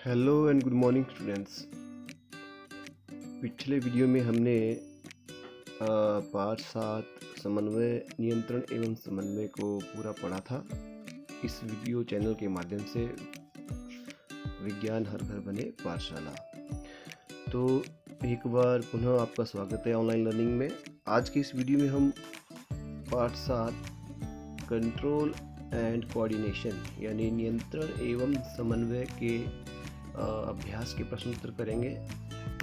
Hello and good morning students. पिछले video में हमने पार्ट 7 समन्वय नियंत्रण एवं समन्वय को पूरा पढ़ा था। इस वीडियो चैनल के माध्यम से विज्ञान हर घर बने पाठशाला। तो एक बार पुनः आपका स्वागत है ऑनलाइन लर्निंग में। आज की इस वीडियो में हम पार्ट 7 कंट्रोल एंड कोऑर्डिनेशन यानी नियंत्रण एवं समन्वय के अभ्यास के प्रश्न उत्तर करेंगे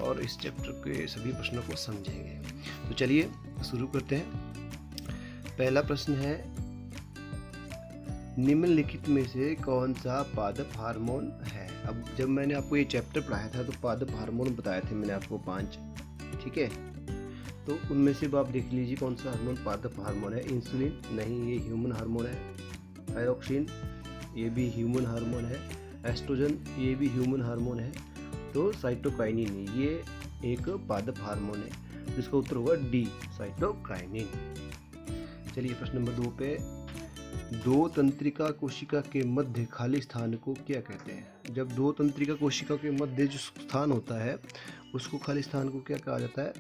और इस चैप्टर के सभी प्रश्नों को समझेंगे। तो चलिए शुरू करते हैं। पहला प्रश्न है, निम्नलिखित में से कौन सा पादप हार्मोन है। अब जब मैंने आपको ये चैप्टर पढ़ाया था तो पादप हार्मोन बताए थे मैंने आपको 5, ठीक है। तो उनमें से आप देख लीजिए कौन सा हार्मोन पादप हार्मोन है। इंसुलिन नहीं, ये ह्यूमन हार्मोन है। थायरोक्सिन ये भी ह्यूमन हार्मोन है। एस्ट्रोजन ये भी ह्यूमन हार्मोन है। तो साइटोकाइनिन ये एक पादप हार्मोन है, जिसका उत्तर होगा डी, साइटोकाइनिन। चलिए प्रश्न नंबर 2 पे, दो तंत्रिका कोशिका के मध्य खाली स्थान को क्या कहते हैं। जब दो तंत्रिका कोशिका के मध्य जो स्थान होता है उसको खाली स्थान को क्या कहा जाता है।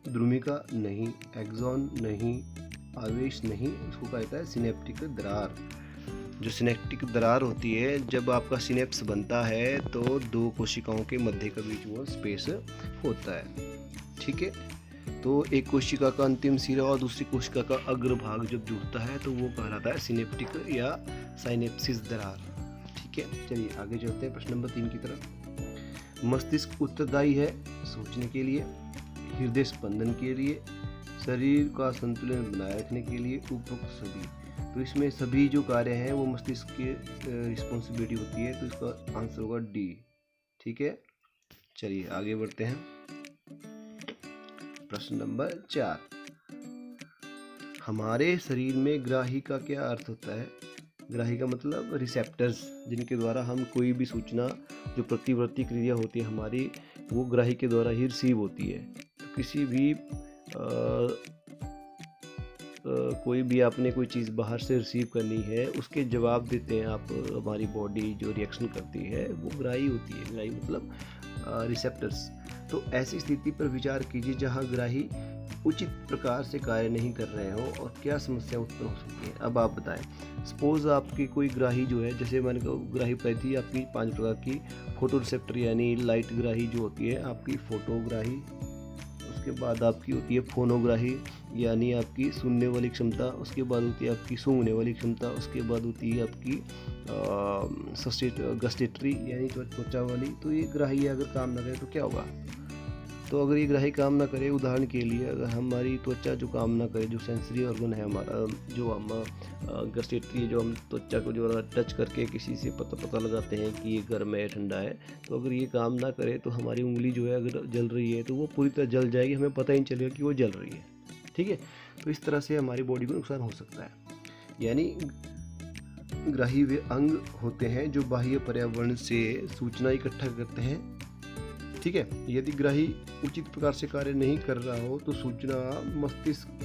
द्रुमिका नहीं, एक्सॉन नहीं, आवेश नहीं, उसको कहा जाता है सिनेप्टिक दरार। जो सिनेप्टिक दरार होती है, जब आपका सिनेप्स बनता है तो दो कोशिकाओं के मध्य के बीच वो स्पेस होता है, ठीक है। तो एक कोशिका का अंतिम सिरा और दूसरी कोशिका का अग्रभाग जब जुड़ता है तो वो कहलाता है सिनेप्टिक या साइनेप्सिस दरार, ठीक है। चलिए आगे चलते हैं प्रश्न नंबर 3 की तरफ। मस्तिष्क उत्तरदायी है सोचने के लिए, हृदय स्पंदन के लिए, शरीर का संतुलन बनाए रखने के लिए, उपरोक्त सभी। तो इसमें सभी जो कार्य हैं वो मस्तिष्क की रिस्पॉन्सिबिलिटी होती है, तो इसका आंसर होगा डी, ठीक है। चलिए आगे बढ़ते हैं। प्रश्न नंबर 4, हमारे शरीर में ग्राही का क्या अर्थ होता है। ग्राही का मतलब रिसेप्टर्स, जिनके द्वारा हम कोई भी सूचना, जो प्रतिवर्ती क्रिया होती है हमारी, वो ग्राही के द्वारा ही रिसीव होती है। तो किसी भी कोई भी आपने कोई चीज़ बाहर से रिसीव करनी है, उसके जवाब देते हैं आप, हमारी बॉडी जो रिएक्शन करती है वो ग्राही होती है। ग्राही मतलब रिसेप्टर्स। तो ऐसी स्थिति पर विचार कीजिए जहां ग्राही उचित प्रकार से कार्य नहीं कर रहे हो और क्या समस्या उत्पन्न हो सकती है। अब आप बताएं। सपोज आपकी कोई ग्राही जो है, जैसे मैंने कहा ग्राही बताई थी आपकी 5 प्रकार की। फोटो रिसेप्टर यानी लाइट ग्राही जो होती है, आपकी फोटोग्राही, उसके बाद आपकी होती है फोनोग्राही यानी आपकी सुनने वाली क्षमता, उसके बाद होती है आपकी सूंघने वाली क्षमता, उसके बाद होती है आपकी गस्टेटरी यानी त्वचा वाली। तो ये ग्राही अगर काम ना करे तो क्या होगा। तो अगर ये ग्राही काम ना करे, उदाहरण के लिए अगर हमारी त्वचा जो काम ना करे, जो सेंसरी ऑर्गन है हमारा, जो हम गस्टेटरी, जो हम त्वचा को जो टच करके किसी से पता लगाते हैं कि ये गर्म है ठंडा है, तो अगर ये काम ना करे तो हमारी उंगली जो है अगर जल रही है तो वो पूरी तरह जल जाएगी, हमें पता ही नहीं चलेगा कि वो जल रही है, ठीक है। तो इस तरह से हमारी बॉडी को नुकसान हो सकता है। यानी ग्राही वे अंग होते हैं जो बाह्य पर्यावरण से सूचना इकट्ठा करते हैं, ठीक है। यदि ग्राही उचित प्रकार से कार्य नहीं कर रहा हो तो सूचना मस्तिष्क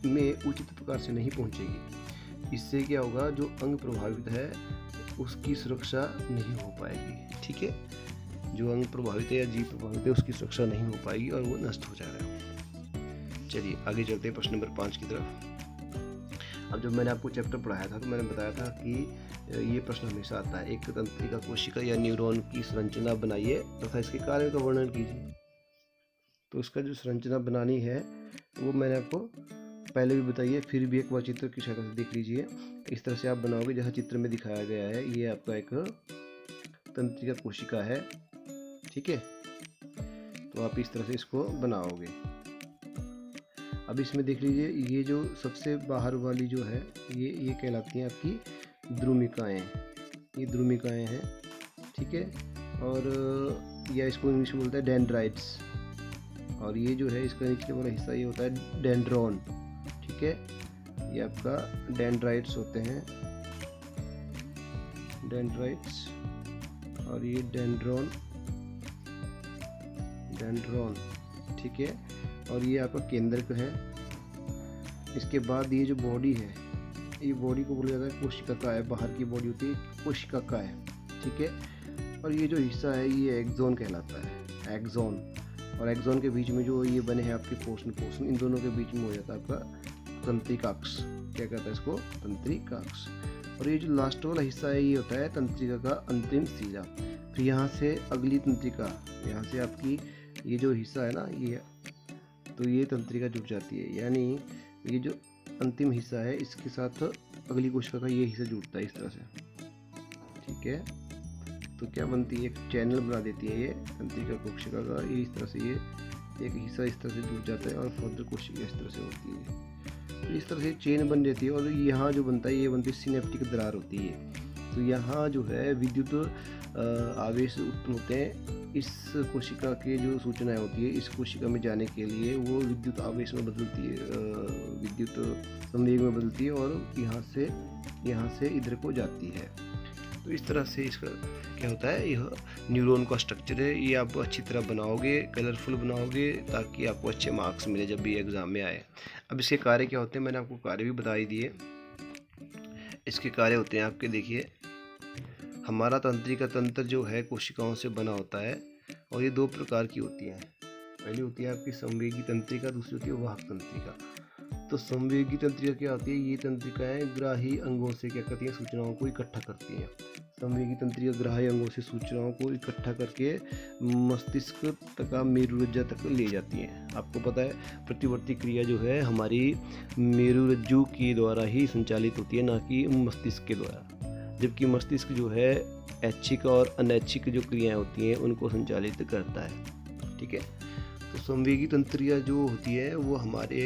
में उचित प्रकार से नहीं पहुंचेगी। इससे क्या होगा, जो अंग प्रभावित है उसकी सुरक्षा नहीं हो पाएगी, ठीक है। जो अंग प्रभावित है या जीव प्रभावित है उसकी सुरक्षा नहीं हो पाएगी और वो नष्ट हो जाएगा। चलिए आगे चलते हैं प्रश्न नंबर 5 की तरफ। अब जब मैंने आपको चैप्टर पढ़ाया था तो मैंने बताया था कि ये प्रश्न हमेशा आता है, एक तंत्रिका कोशिका या न्यूरॉन की संरचना बनाइए तथा इसके कार्य का वर्णन कीजिए। तो इसका जो संरचना बनानी है वो मैंने आपको पहले भी बताई है, फिर भी एक बार चित्र की शक्ल से देख लीजिए। इस तरह से आप बनाओगे जैसा चित्र में दिखाया गया है। ये आपका एक तंत्रिका कोशिका है, ठीक है। तो आप इस तरह से इसको बनाओगे। अब इसमें देख लीजिए, ये जो सबसे बाहर वाली जो है ये कहलाती हैं आपकी द्रुमिकाएं। ये द्रुमिकाएं हैं, ठीक है। और या इसको इंग्लिश में बोलते हैं डेंड्राइट्स। और ये जो है इसका नीचे वाला हिस्सा ये होता है डेंड्रॉन, ठीक है। ये आपका डेंड्राइट्स होते हैं, डेंड्राइट्स। और ये डेंड्रॉन, ठीक है। और ये आपका केंद्रक है। इसके बाद ये जो बॉडी है, ये बॉडी को बोला जाता है कोशिका है। बाहर की बॉडी होती है कोशिका है, ठीक है। और ये जो हिस्सा है ये एक्सोन कहलाता है, एक्सोन। और एक्सोन के बीच में जो ये बने हैं आपके पोर्शन, इन दोनों के बीच में हो जाता है आपका तंत्रिकाक्ष। क्या कहता है इसको? तंत्रिकाक्ष। और ये जो लास्ट वाला हिस्सा है ये होता है तंत्रिका का अंतिम सिरा। फिर यहाँ से अगली तंत्रिका, यहाँ से आपकी ये जो हिस्सा है ना ये, तो ये तंत्रिका जुड़ जाती है, यानी ये जो अंतिम हिस्सा है इसके साथ अगली कोशिका का ये हिस्सा जुड़ता है इस तरह से, ठीक है। तो क्या बनती है, एक चैनल बना देती है ये तंत्रिका कोशिका का, ये इस तरह से ये एक हिस्सा इस तरह से जुड़ जाता है और फर्दर कोशिका इस तरह से होती है। तो इस तरह से चेन बन जाती है। और यहाँ जो बनता है ये बनती है सिनेप्टिक दरार होती है। तो यहाँ जो है विद्युत आवेश उत्पन्न होते हैं। इस कोशिका के जो सूचनाएं होती है इस कोशिका में जाने के लिए वो विद्युत आवेश में बदलती है, विद्युत संवेग में बदलती है और यहाँ से इधर को जाती है। तो इस तरह से इसका क्या होता है, यह न्यूरॉन का स्ट्रक्चर है। ये आप अच्छी तरह बनाओगे, कलरफुल बनाओगे, ताकि आपको अच्छे मार्क्स मिले जब भी एग्ज़ाम में आए। अब इसके कार्य क्या होते हैं, मैंने आपको कार्य भी बता ही दिए। इसके कार्य होते हैं आपके, देखिए हमारा तंत्रिका तंत्र जो है कोशिकाओं से बना होता है और ये दो प्रकार की होती है। पहली होती है आपकी संवेगी तंत्रिका, दूसरी होती है वाहक तंत्रिका। तो संवेगी तंत्रिका क्या होती है, ये तंत्रिकाएं ग्राही अंगों से क्या करती हैं, सूचनाओं को इकट्ठा करती हैं। संवेगी तंत्रिका ग्राही अंगों से सूचनाओं को इकट्ठा करके मस्तिष्क तथा मेरुरज्जा तक ले जाती हैं। आपको पता है प्रतिवर्ती क्रिया जो है हमारी मेरुरज्जु के द्वारा ही संचालित होती है, ना कि मस्तिष्क के द्वारा। जबकि मस्तिष्क जो है ऐच्छिक और अनैच्छिक जो क्रियाएं होती हैं उनको संचालित करता है, ठीक है। तो संवेगी तंत्रिका जो होती है वो हमारे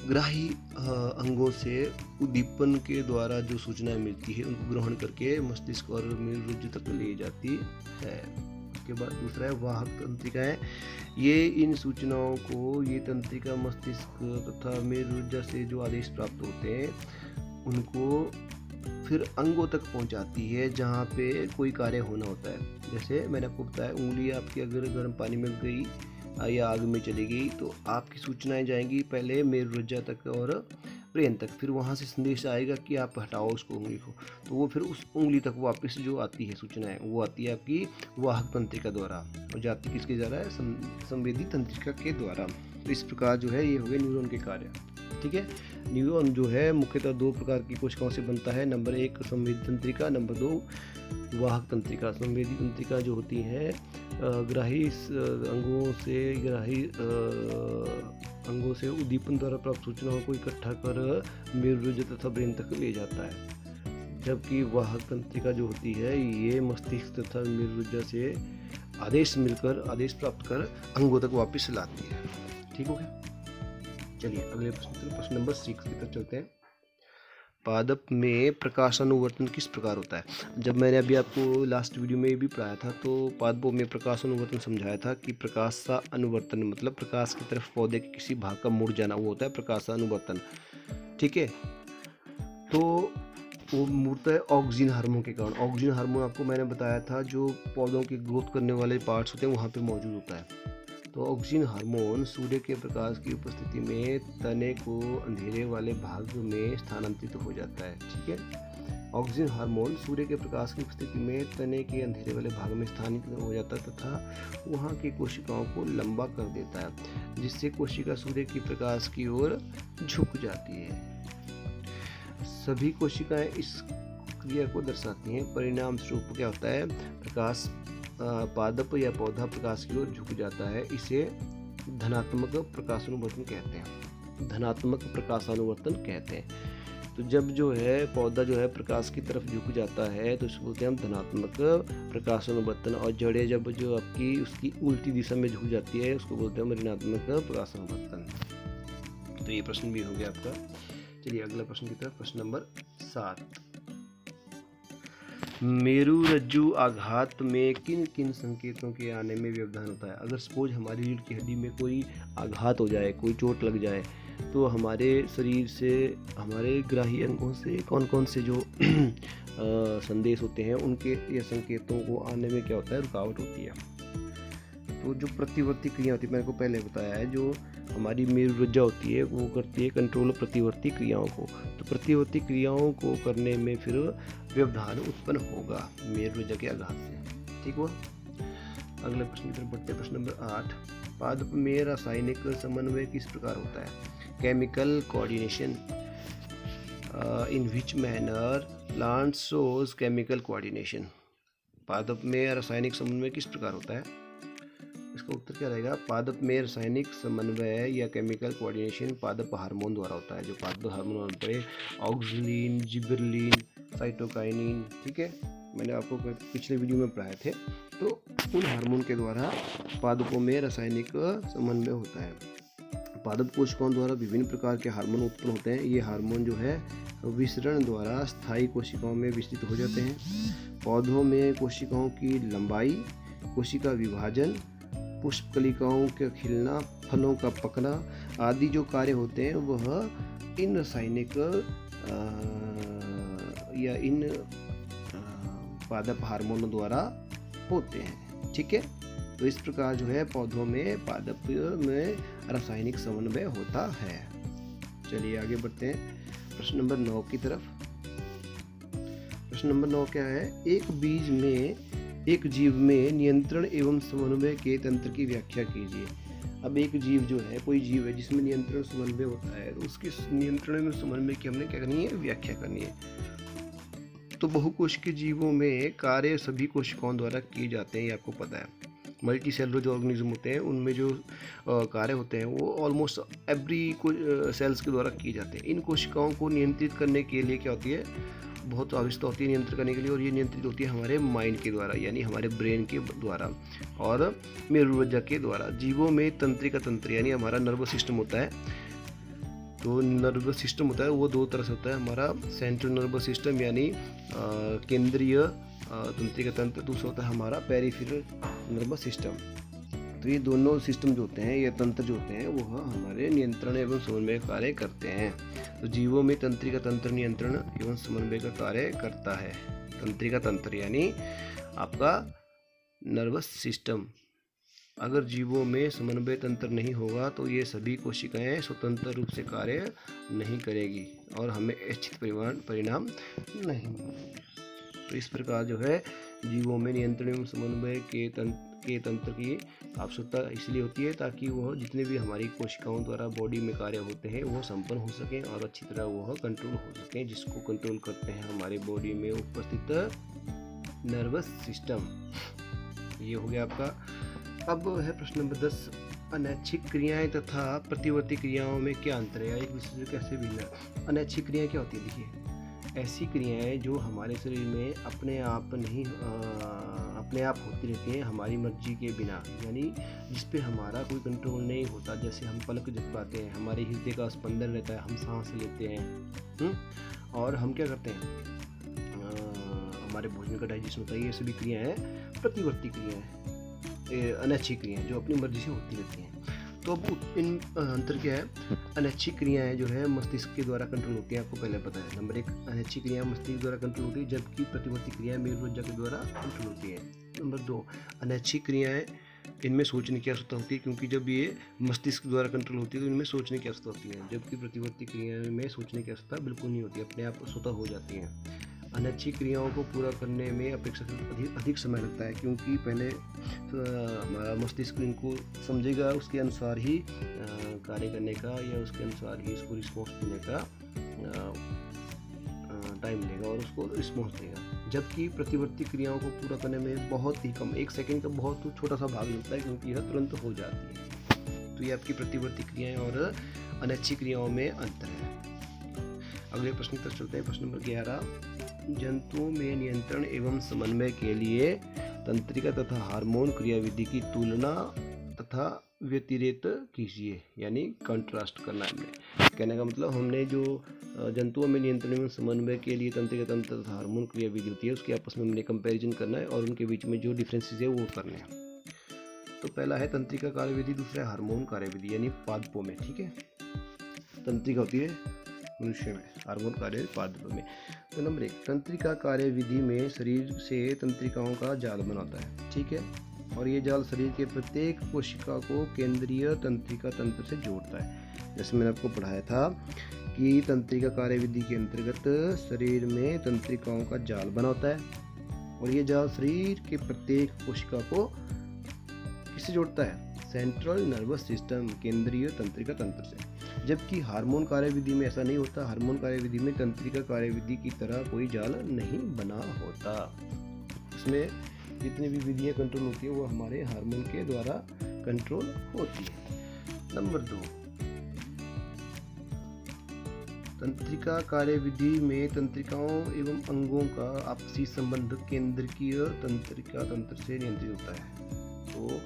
ग्राही अंगों से उद्दीपन के द्वारा जो सूचनाएं मिलती है उनको ग्रहण करके मस्तिष्क और मेरुरज्जु तक ले जाती है। उसके बाद दूसरा है वाहक तंत्रिकाएं। ये इन सूचनाओं को ये तंत्रिका मस्तिष्क तथा मेरुरज्जा से जो आदेश प्राप्त होते हैं उनको फिर अंगों तक पहुंचाती है जहाँ पे कोई कार्य होना होता है। जैसे मैंने आपको बताया, उंगली आपकी अगर गर्म पानी में गई या आग में चली गई तो आपकी सूचनाएं जाएंगी पहले मेरुरज्जा तक और ब्रेन तक, फिर वहाँ से संदेश आएगा कि आप हटाओ उसको, उंगली को, तो वो फिर उस उंगली तक वापस जो आती है सूचनाएं वो आती है आपकी वाहक तंत्रिका द्वारा और जाती किसके द्वारा है, संवेदी तंत्रिका के द्वारा। तो इस प्रकार जो है ये हो गए न्यूरॉन के कार्य, ठीक है। न्यूरॉन जो है मुख्यतः दो प्रकार की कोशिकाओं से बनता है। नंबर 1 संवेदी तंत्रिका, नंबर 2 वाहक तंत्रिका। संवेदी तंत्रिका जो होती है ग्राही अंगों से उद्दीपन द्वारा प्राप्त सूचनाओं को इकट्ठा कर मेरुरज्जा तथा ब्रेन तक ले जाता है। जबकि वाहक तंत्रिका जो होती है ये मस्तिष्क तथा मेरुरज्जा से आदेश प्राप्त कर अंगों तक वापस लाती है। ठीक हो गया। चलिए अगले प्रश्न नंबर 6 की तरफ चलते हैं। पादप में प्रकाशानुवर्तन किस प्रकार होता है। जब मैंने अभी आपको लास्ट वीडियो में भी पढ़ाया था तो पादपों में प्रकाशानुवर्तन समझाया था कि प्रकाशानुवर्तन मतलब प्रकाश की तरफ पौधे के किसी भाग का मुड़ जाना, वो होता है प्रकाशानुवर्तन, ठीक है। तो वो मुड़ता है ऑक्सीजन हार्मोन के कारण। ऑक्सीजन हार्मोन आपको मैंने बताया था जो पौधों के ग्रोथ करने वाले पार्ट्स होते हैं वहाँ पे मौजूद होता है। तो ऑक्सीजन हार्मोन सूर्य के प्रकाश की उपस्थिति में तने को अंधेरे वाले भाग में स्थानांतरित हो जाता है, ठीक है। ऑक्सीजन हार्मोन सूर्य के प्रकाश की उपस्थिति में तने के अंधेरे वाले भाग में स्थानांतरित हो जाता है तथा वहाँ की कोशिकाओं को लंबा कर देता है, जिससे कोशिका सूर्य की प्रकाश की ओर झुक जाती है। सभी कोशिकाएं इस क्रिया को दर्शाती हैं। परिणाम स्वरूप क्या होता है, प्रकाश पादप या पौधा प्रकाश की ओर झुक जाता है। इसे धनात्मक प्रकाशानुवर्तन कहते हैं। धनात्मक प्रकाशानुवर्तन कहते हैं। तो जब जो है पौधा जो है प्रकाश की तरफ झुक जाता है तो इसको बोलते हैं हम धनात्मक प्रकाशानुवर्तन। और जड़ें जब जो आपकी उसकी उल्टी दिशा में झुक जाती है उसको बोलते हैं हम ऋणात्मक प्रकाशानुवर्तन। तो ये प्रश्न भी हो गया आपका। चलिए अगला प्रश्न की तरफ, प्रश्न नंबर 7। मेरुरज्जु आघात में किन किन संकेतों के आने में व्यवधान होता है। अगर सपोज हमारी रीढ़ की हड्डी में कोई आघात हो जाए, कोई चोट लग जाए, तो हमारे शरीर से, हमारे ग्राही अंगों से कौन कौन से जो संदेश होते हैं उनके या संकेतों को आने में क्या होता है, रुकावट होती है। तो जो प्रतिवर्ती क्रिया होती है, मैंने को पहले बताया है, जो हमारी मेरुरज्जा होती है वो करती है कंट्रोल प्रतिवर्ती क्रियाओं को। तो प्रतिवर्ती क्रियाओं को करने में फिर व्यवधान उत्पन्न होगा मेरुरज्जा के आघात से। ठीक हुआ। अगले प्रश्न की तरफ बढ़ते हैं। प्रश्न नंबर 8, पादप में रासायनिक समन्वय किस प्रकार होता है? Chemical coordination. In which manner plant shows chemical coordination. पादप में रासायनिक समन्वय किस प्रकार होता है? इसका उत्तर क्या रहेगा? पादप में रासायनिक समन्वय या केमिकल कोऑर्डिनेशन पादप हार्मोन द्वारा होता है। जो पादप हार्मोन होते हैं ऑक्सिन, जिबरलिन, साइटोकाइनिन, ठीक है, मैंने आपको पिछले वीडियो में पढ़ाए थे। तो उन हार्मोन के द्वारा पादपों में रासायनिक समन्वय होता है। पादप कोशिकाओं द्वारा विभिन्न प्रकार के हार्मोन उत्पन्न होते हैं। ये हार्मोन जो है विसरण द्वारा स्थायी कोशिकाओं में विस्तृत हो जाते हैं। पौधों में कोशिकाओं की लंबाई, कोशिका विभाजन, पुष्पकलिकाओं का खिलना, फलों का पकना आदि जो कार्य होते हैं वह इन रासायनिक या इन पादप हार्मोनों द्वारा होते हैं। ठीक है, तो इस प्रकार जो है पौधों में पादप में रासायनिक समन्वय होता है। चलिए आगे बढ़ते हैं प्रश्न नंबर 9 की तरफ। प्रश्न नंबर 9 क्या है? एक जीव में नियंत्रण एवं समन्वय के तंत्र की व्याख्या कीजिए। अब एक जीव जो है, कोई जीव है जिसमें नियंत्रण समन्वय होता है, तो उसके नियंत्रण एवं समन्वय की हमने क्या करनी है? व्याख्या करनी है। तो बहुकोशिकीय जीवों में कार्य सभी कोशिकाओं द्वारा किए जाते हैं, ये आपको पता है। मल्टी सेलुलर जो ऑर्गेनिज्म होते हैं उनमें जो कार्य होते हैं वो ऑलमोस्ट एवरी सेल्स के द्वारा किए जाते हैं। इन कोशिकाओं को नियंत्रित करने के लिए क्या होती है? बहुत आवश्यकता होती है नियंत्रित करने के लिए, और ये नियंत्रित होती है हमारे माइंड के द्वारा, यानी हमारे ब्रेन के द्वारा और मेरुरज्जा के द्वारा। जीवों में तंत्रिका तंत्र यानी हमारा नर्वस सिस्टम होता है। तो नर्वस सिस्टम होता है वो दो तरह से होता है। हमारा सेंट्रल नर्वस सिस्टम यानी केंद्रीय तंत्रिका तंत्र, दूसरा होता है हमारा पेरिफेरल नर्वस सिस्टम। तो ये दोनों सिस्टम जो होते हैं, ये तंत्र जो होते हैं, वो हमारे नियंत्रण एवं समन्वय कार्य करते हैं। तो जीवों में तंत्रिका तंत्र नियंत्रण एवं समन्वय का कार्य करता है। तंत्रिका तंत्र यानी आपका नर्वस सिस्टम। अगर जीवों में समन्वय तंत्र नहीं होगा तो ये सभी कोशिकाएं स्वतंत्र रूप से कार्य नहीं करेगी और हमें इच्छित परिणाम नहीं मिलेगा। तो इस प्रकार जो है जीवों में नियंत्रण एवं समन्वय के तंत्र की आवश्यकता इसलिए होती है ताकि वह जितने भी हमारी कोशिकाओं द्वारा बॉडी में कार्य होते हैं वो संपन्न हो सकें और अच्छी तरह वह कंट्रोल हो सकें, जिसको कंट्रोल करते हैं हमारे बॉडी में उपस्थित नर्वस सिस्टम। ये हो गया आपका। अब है प्रश्न नंबर 10, अनैच्छिक क्रियाएं तथा प्रतिवर्ती क्रियाओं में क्या अंतर है या एक दूसरे से कैसे भिन्न है? अनैच्छिक क्रियाएं क्या होती है? देखिए, ऐसी क्रियाएं जो हमारे शरीर में अपने आप होती रहती हैं हमारी मर्जी के बिना, यानी जिस पे हमारा कोई कंट्रोल नहीं होता। जैसे हम पलक झपकाते हैं, हमारे हृदय का स्पंदन रहता है, हम सांस लेते हैं और हम क्या करते हैं, हमारे भोजन का डाइजेशन होता है। ये सभी क्रियाएं प्रतिवर्ती क्रियाएं, अनैच्छिक क्रियाएं जो अपनी मर्जी से होती रहती हैं। तो अब इन अंतर क्या है? अनैच्छिक क्रियाएं जो है मस्तिष्क के द्वारा कंट्रोल होती हैं, आपको पहले पता है। नंबर 1, अनैच्छिक क्रियाएं मस्तिष्क द्वारा कंट्रोल होती है, जबकि प्रतिवर्ती क्रियाएं मेरुरज्जा के द्वारा कंट्रोल होती है। नंबर 2, अनैच्छिक क्रियाएं इनमें सोचने की आवश्यकता होती है, क्योंकि जब ये मस्तिष्क द्वारा कंट्रोल होती है तो इनमें सोचने की आवश्यकता होती है, जबकि प्रतिवर्ती क्रियाएं में सोचने की आवश्यकता बिल्कुल नहीं होती, अपने आप स्वतः हो जाती हैं। अनैच्छिक क्रियाओं को पूरा करने में अपेक्षाकृत अधिक समय लगता है, क्योंकि पहले हमारा मस्तिष्क इनको समझेगा, उसके अनुसार ही कार्य करने का या उसके अनुसार ही इसको रिस्पॉन्स देने का टाइम लेगा और उसको रिस्पॉन्स देगा। जबकि प्रतिवर्ती क्रियाओं को पूरा करने में बहुत ही कम, 1 सेकंड का बहुत छोटा सा भाग लगता है, क्योंकि यह तुरंत हो जाती है। तो ये आपकी प्रतिवर्ती क्रियाएं और अनैच्छिक क्रियाओं में अंतर है। अगले प्रश्न तक चलते हैं। प्रश्न नंबर 11, जंतुओं में नियंत्रण एवं समन्वय के लिए तंत्रिका तथा हार्मोन क्रियाविधि की तुलना तथा व्यतिरेक कीजिए, यानी कंट्रास्ट करना है हमने। कहने का मतलब, हमने जो जंतुओं में नियंत्रण एवं समन्वय के लिए तंत्रिका तंत्र तथा हार्मोन क्रियाविधि होती है उसके आपस में हमने कंपैरिजन करना है और उनके बीच में जो डिफरेंसेस है वो करने हैं। तो पहला है तंत्रिका कार्यविधि, दूसरा है हार्मोन कार्यविधि, यानी पादपों में। ठीक है, तंत्रिका होती है मनुष्य में, हार्मोन कार्य पादप में। तो नंबर 1, तंत्रिका कार्यविधि में शरीर से तंत्रिकाओं का जाल बनाता है। ठीक है, और ये जाल शरीर के प्रत्येक कोशिका को केंद्रीय तंत्रिका तंत्र से जोड़ता है। जैसे मैंने आपको पढ़ाया था कि तंत्रिका कार्यविधि के अंतर्गत शरीर में तंत्रिकाओं का जाल बना होता है और ये जाल शरीर के प्रत्येक कोशिका को किससे जोड़ता है? सेंट्रल नर्वस सिस्टम, केंद्रीय तंत्रिका तंत्र से। जबकि हार्मोन कार्यविधि में ऐसा नहीं होता। हार्मोन कार्यविधि में तंत्रिका कार्यविधि की तरह कोई जाल नहीं बना होता। इसमें जितनी भी विधियाँ कंट्रोल होती है वो हमारे हार्मोन के द्वारा कंट्रोल होती है। नंबर 2, तंत्रिका कार्यविधि में तंत्रिकाओं एवं अंगों का आपसी संबंध केंद्रीय तंत्रिका तंत्र से नियंत्रित होता है। तो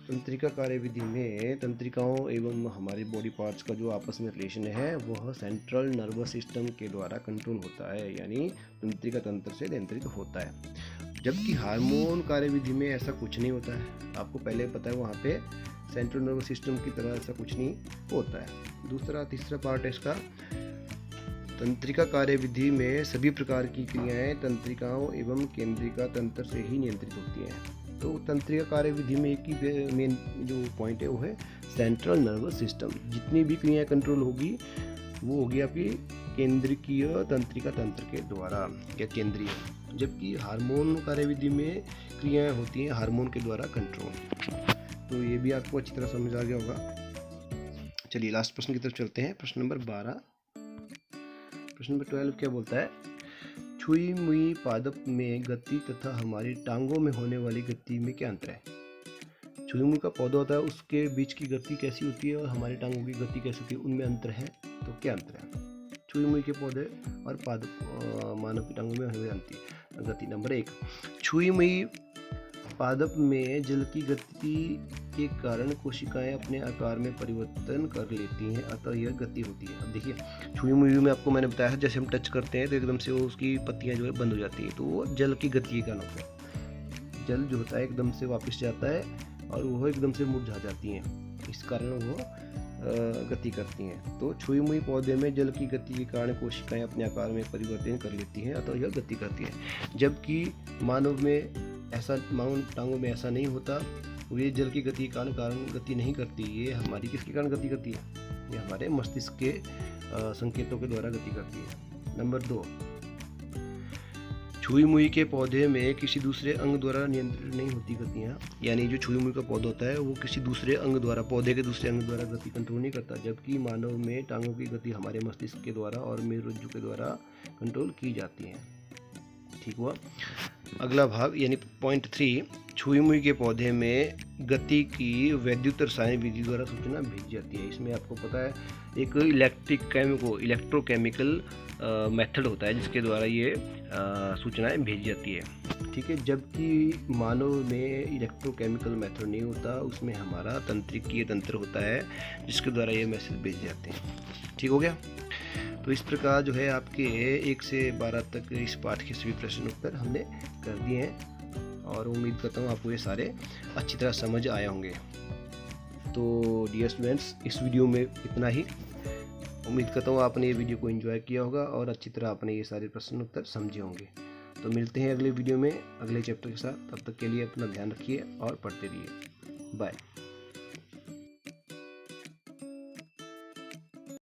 तंत्रिका कार्यविधि में तंत्रिकाओं एवं हमारे बॉडी पार्ट्स का जो आपस में रिलेशन है वह सेंट्रल नर्वस सिस्टम के द्वारा कंट्रोल होता है, यानी तंत्रिका तंत्र से नियंत्रित होता है। जबकि हार्मोन कार्यविधि में ऐसा कुछ नहीं होता है। आपको पहले पता है वहाँ पे सेंट्रल नर्वस सिस्टम की तरह ऐसा कुछ नहीं होता है। तीसरा पार्ट है इसका, तंत्रिका कार्यविधि में सभी प्रकार की क्रियाएं तंत्रिकाओं एवं केंद्रिका तंत्र से ही नियंत्रित होती हैं। तो तंत्रिका कार्यविधि में एक ही मेन जो पॉइंट है वो है सेंट्रल नर्वस सिस्टम। जितनी भी क्रियाएं कंट्रोल होगी वो होगी आपकी केंद्रीय तंत्रिका तंत्र के द्वारा या केंद्रीय। जबकि हार्मोन कार्यविधि में क्रियाएं होती हैं हार्मोन के द्वारा कंट्रोल। तो ये भी आपको अच्छी तरह समझ आ गया होगा। चलिए लास्ट प्रश्न की तरफ चलते हैं। प्रश्न नंबर 12। प्रश्न नंबर 12 क्या बोलता है? छुई मुई पादप में गति तथा हमारी टांगों में होने वाली गति में क्या अंतर है? छुई मुई का पौधा होता है, उसके बीच की गति कैसी होती है और हमारी टांगों की गति कैसी होती है, उनमें अंतर है। तो क्या अंतर है छुई मुई के पौधे और पादप मानव की टांगों में होने वाली गति? नंबर 1, छुई मुई पादप में जल की गति के कारण कोशिकाएं अपने आकार में परिवर्तन कर लेती हैं, अतः यह गति होती है। अब देखिए छुई मुई में आपको मैंने बताया है जैसे हम टच करते हैं तो एकदम से वो उसकी पत्तियां जो है बंद हो जाती हैं, तो वो जल की गति के कारण होता है। जल जो होता है एकदम से वापस जाता है और वो एकदम से मुरझा जाती हैं, इस कारण वो गति करती हैं। तो छुई मुई पौधे में जल की गति के कारण कोशिकाएं अपने आकार में परिवर्तन कर लेती हैं, अतः यह गति करती है। जबकि मानव टांगों में ऐसा नहीं होता। ये जल की गति के कारण गति नहीं करती। ये हमारी किसके कारण गति करती है? ये हमारे मस्तिष्क के संकेतों के द्वारा गति करती है। नंबर 2, छुई मुई के पौधे में किसी दूसरे अंग द्वारा नियंत्रित नहीं होती गतियाँ। यानी जो छुई मुई का पौधा होता है वो किसी दूसरे अंग द्वारा, पौधे के दूसरे अंग द्वारा गति कंट्रोल नहीं करता। जबकि मानव में टांगों की गति हमारे मस्तिष्क के द्वारा और मेरुरज्जु के द्वारा कंट्रोल की जाती है। ठीक हुआ। अगला भाग यानी पॉइंट 3, छुई मुई के पौधे में गति की वैद्युत रसायन विधि द्वारा सूचना भेजी जाती है। इसमें आपको पता है एक इलेक्ट्रोकेमिकल मेथड होता है जिसके द्वारा ये सूचनाएं भेजी जाती है। ठीक है। जबकि मानव में इलेक्ट्रोकेमिकल मेथड नहीं होता, उसमें हमारा तंत्रिकीय तंत्र होता है जिसके द्वारा ये मैसेज भेजे जाते हैं। ठीक हो गया। तो इस प्रकार जो है आपके 1 से 12 तक इस पाठ के सभी प्रश्न उत्तर हमने कर दिए हैं और उम्मीद करता हूँ आपको ये सारे अच्छी तरह समझ आए होंगे। तो डियर स्टूडेंट्स, इस वीडियो में इतना ही। उम्मीद करता हूँ आपने ये वीडियो को एंजॉय किया होगा और अच्छी तरह आपने ये सारे प्रश्न उत्तर समझे होंगे। तो मिलते हैं अगले वीडियो में अगले चैप्टर के साथ। तब तक के लिए अपना ध्यान रखिए और पढ़ते रहिए। बाय।